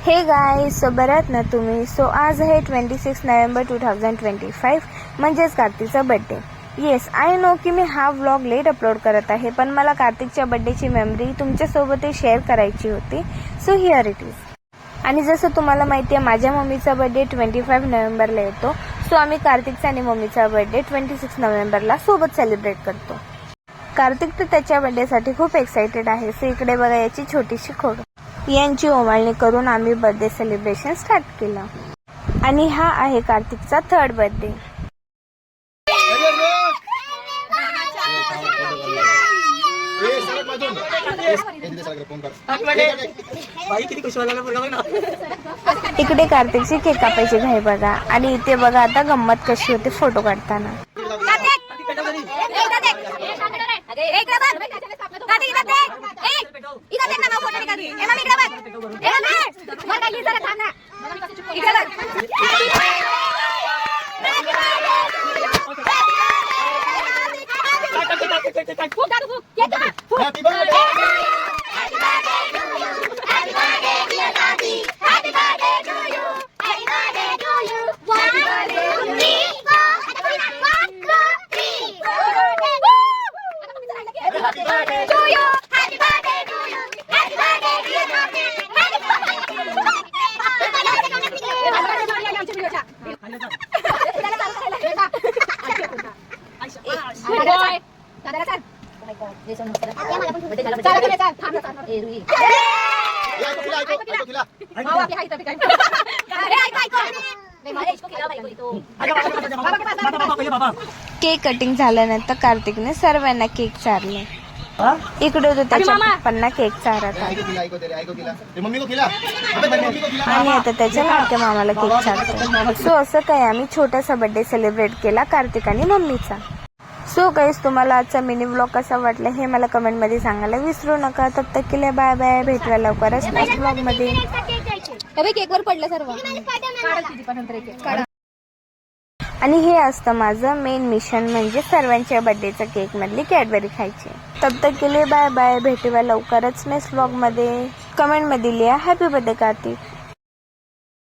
हे guys, so बऱ्यात ना तुम्ही. सो आज आहे 26 नोव्हेंबर 2025 म्हणजेच कार्तिकचा बड्डे. येस, आय नो की मी हा व्लॉग लेट अपलोड करत आहे, पण मला कार्तिकच्या बड्डेची मेमरी तुमच्यासोबतही शेअर करायची होती. So here it is. आणि जसं तुम्हाला माहिती आहे, माझ्या मम्मीचा बड्डे 25 नोव्हेंबरला येतो. सो आम्ही कार्तिकचा आणि मम्मीचा बड्डे 26 नोव्हेंबरला सोबत सेलिब्रेट करतो. कार्तिक तर त्याच्या बड्डेसाठी खूप एक्साइटेड आहे. सो इकडे बघा याची छोटीशी खोड. यांची ओवाळणी करून आम्ही बर्थडे सेलिब्रेशन स्टार्ट केलं. आणि हा आहे कार्तिकचा 3rd बर्थडे. इकडे कार्तिकची केक कापायची घाई बघा. आणि इथे बघा आता गंमत कशी होते फोटो काढताना. केक कटिंग झाल्यानंतर कार्तिकने सर्वांना केक चारले. इकडे होतो त्याच्या पप्पांना केक चारत आणि आता त्याच्या लाडक्या मामाला केक चारतो. सो असं काय आम्ही छोटासा बर्थडे सेलिब्रेट केला कार्तिक आणि मम्मीचा. सो गाईस, तुम्हाला आजचा मिनी व्लॉग कसा वाटला हे मला कमेंट मध्ये सांगायला विसरू नका. तब तक के लिए बाय बाय. भेटूया लवकरच नेक्स्ट व्लॉग मध्ये. केकवर पडलं सर्व. आणि हे असतं माझं मेन मिशन, म्हणजे सर्वांच्या बर्थडेचा केक मधली कॅडबरी खायची. तब तक के लिए बाय बाय. भेटूया लवकरच नेक्स्ट व्लॉग मध्ये. कमेंट मध्ये लिहा हॅपी बर्थडे कार्तिक.